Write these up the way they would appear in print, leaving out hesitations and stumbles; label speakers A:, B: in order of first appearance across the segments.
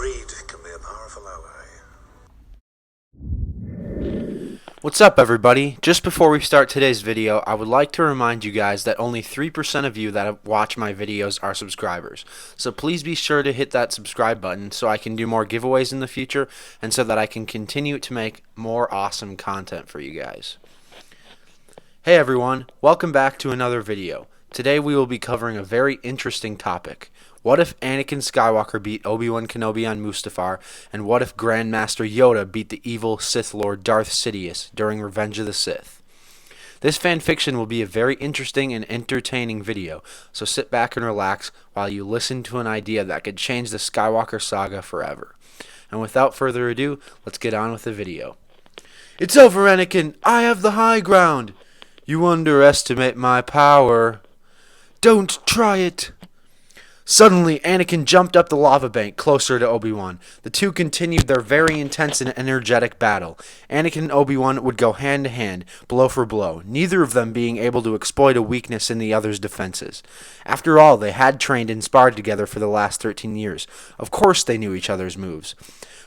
A: Greed can be a powerful ally.
B: What's up, everybody? Just before we start today's video, I would like to remind you guys that only 3% of you that watch my videos are subscribers. So please be sure to hit that subscribe button so I can do more giveaways in the future and so that I can continue to make more awesome content for you guys. Hey everyone, welcome back to another video. Today we will be covering a very interesting topic. What if Anakin Skywalker beat Obi Wan Kenobi on Mustafar, and what if Grandmaster Yoda beat the evil Sith Lord Darth Sidious during Revenge of the Sith? This fanfiction will be a very interesting and entertaining video, so sit back and relax while you listen to an idea that could change the Skywalker saga forever. And without further ado, let's get on with the video. It's over, Anakin! I have the high ground! You underestimate my power. Don't try it! Suddenly, Anakin jumped up the lava bank closer to Obi-Wan. The two continued their very intense and energetic battle. Anakin and Obi-Wan would go hand to hand, blow for blow, neither of them being able to exploit a weakness in the other's defenses. After all, they had trained and sparred together for the last 13 years. Of course they knew each other's moves.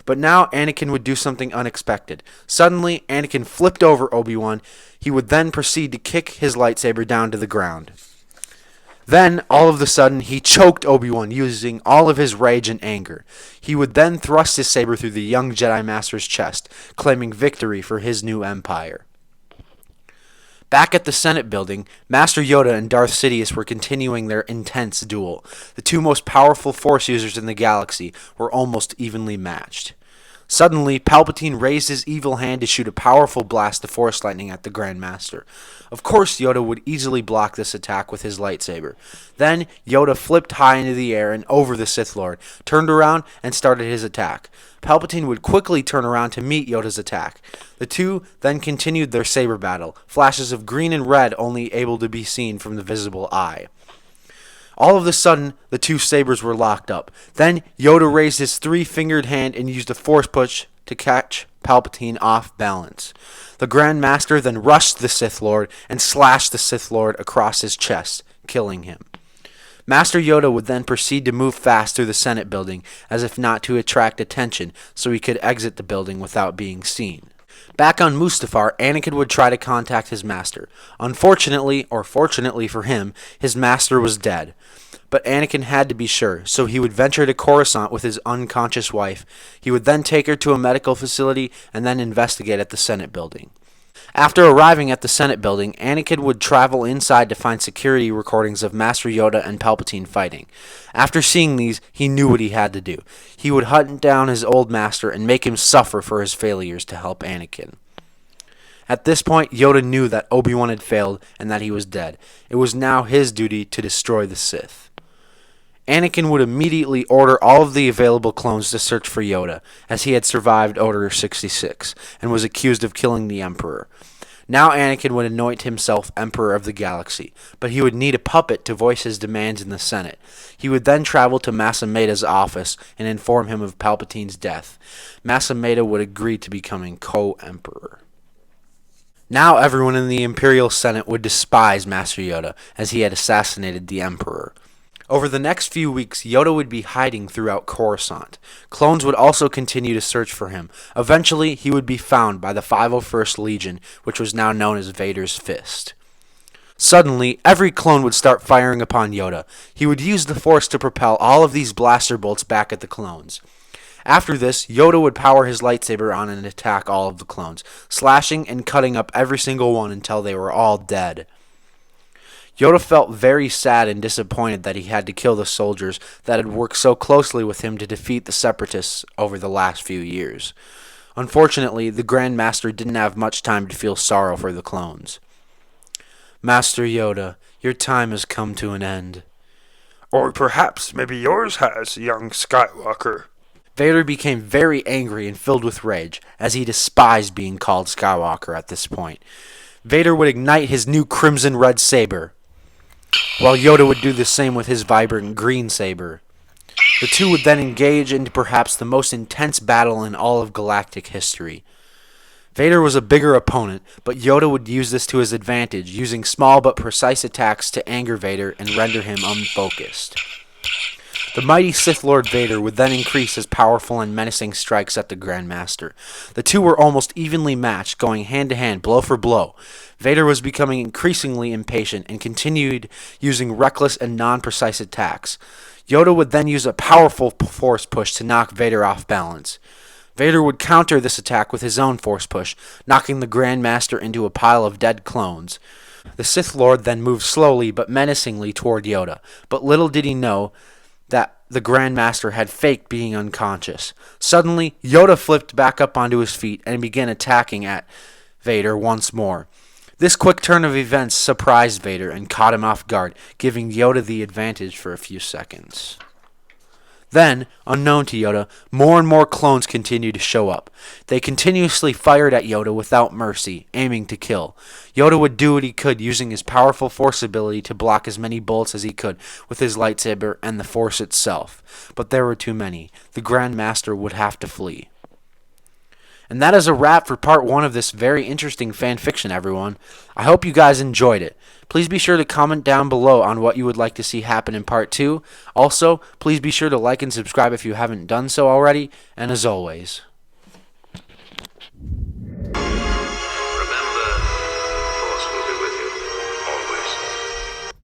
B: But now Anakin would do something unexpected. Suddenly, Anakin flipped over Obi-Wan. He would then proceed to kick his lightsaber down to the ground. Then, all of a sudden, he choked Obi-Wan using all of his rage and anger. He would then thrust his saber through the young Jedi Master's chest, claiming victory for his new empire. Back at the Senate building, Master Yoda and Darth Sidious were continuing their intense duel. The two most powerful Force users in the galaxy were almost evenly matched. Suddenly, Palpatine raised his evil hand to shoot a powerful blast of Force lightning at the Grand Master. Of course, Yoda would easily block this attack with his lightsaber. Then, Yoda flipped high into the air and over the Sith Lord, turned around, and started his attack. Palpatine would quickly turn around to meet Yoda's attack. The two then continued their saber battle, flashes of green and red only able to be seen from the visible eye. All of a sudden, the two sabers were locked up. Then, Yoda raised his three-fingered hand and used a force push to catch Palpatine off balance. The Grand Master then rushed the Sith Lord and slashed the Sith Lord across his chest, killing him. Master Yoda would then proceed to move fast through the Senate building, as if not to attract attention, so he could exit the building without being seen. Back on Mustafar, Anakin would try to contact his master. Unfortunately, or fortunately for him, his master was dead. But Anakin had to be sure, so he would venture to Coruscant with his unconscious wife. He would then take her to a medical facility and then investigate at the Senate building. After arriving at the Senate building, Anakin would travel inside to find security recordings of Master Yoda and Palpatine fighting. After seeing these, he knew what he had to do. He would hunt down his old master and make him suffer for his failures to help Anakin. At this point, Yoda knew that Obi-Wan had failed and that he was dead. It was now his duty to destroy the Sith. Anakin would immediately order all of the available clones to search for Yoda, as he had survived Order 66, and was accused of killing the Emperor. Now Anakin would anoint himself Emperor of the Galaxy, but he would need a puppet to voice his demands in the Senate. He would then travel to Mas Amedda's office and inform him of Palpatine's death. Mas Amedda would agree to becoming co-Emperor. Now everyone in the Imperial Senate would despise Master Yoda, as he had assassinated the Emperor. Over the next few weeks, Yoda would be hiding throughout Coruscant. Clones would also continue to search for him. Eventually, he would be found by the 501st Legion, which was now known as Vader's Fist. Suddenly, every clone would start firing upon Yoda. He would use the Force to propel all of these blaster bolts back at the clones. After this, Yoda would power his lightsaber on and attack all of the clones, slashing and cutting up every single one until they were all dead. Yoda felt very sad and disappointed that he had to kill the soldiers that had worked so closely with him to defeat the Separatists over the last few years. Unfortunately, the Grand Master didn't have much time to feel sorrow for the clones. Master Yoda, your time has come to an end.
C: Or perhaps maybe yours has, young Skywalker.
B: Vader became very angry and filled with rage, as he despised being called Skywalker at this point. Vader would ignite his new crimson red saber, while Yoda would do the same with his vibrant green saber. The two would then engage into perhaps the most intense battle in all of galactic history. Vader was a bigger opponent, but Yoda would use this to his advantage, using small but precise attacks to anger Vader and render him unfocused. The mighty Sith Lord Vader would then increase his powerful and menacing strikes at the Grand Master. The two were almost evenly matched, going hand to hand, blow for blow. Vader was becoming increasingly impatient and continued using reckless and non-precise attacks. Yoda would then use a powerful force push to knock Vader off balance. Vader would counter this attack with his own force push, knocking the Grand Master into a pile of dead clones. The Sith Lord then moved slowly but menacingly toward Yoda, but little did he know that the Grand Master had faked being unconscious. Suddenly, Yoda flipped back up onto his feet and began attacking at Vader once more. This quick turn of events surprised Vader and caught him off guard, giving Yoda the advantage for a few seconds. Then, unknown to Yoda, more and more clones continued to show up. They continuously fired at Yoda without mercy, aiming to kill. Yoda would do what he could using his powerful Force ability to block as many bullets as he could with his lightsaber and the Force itself. But there were too many. The Grand Master would have to flee. And that is a wrap for part 1 of this very interesting fan fiction, everyone. I hope you guys enjoyed it. Please be sure to comment down below on what you would like to see happen in part 2. Also, please be sure to like and subscribe if you haven't done so already. And as always,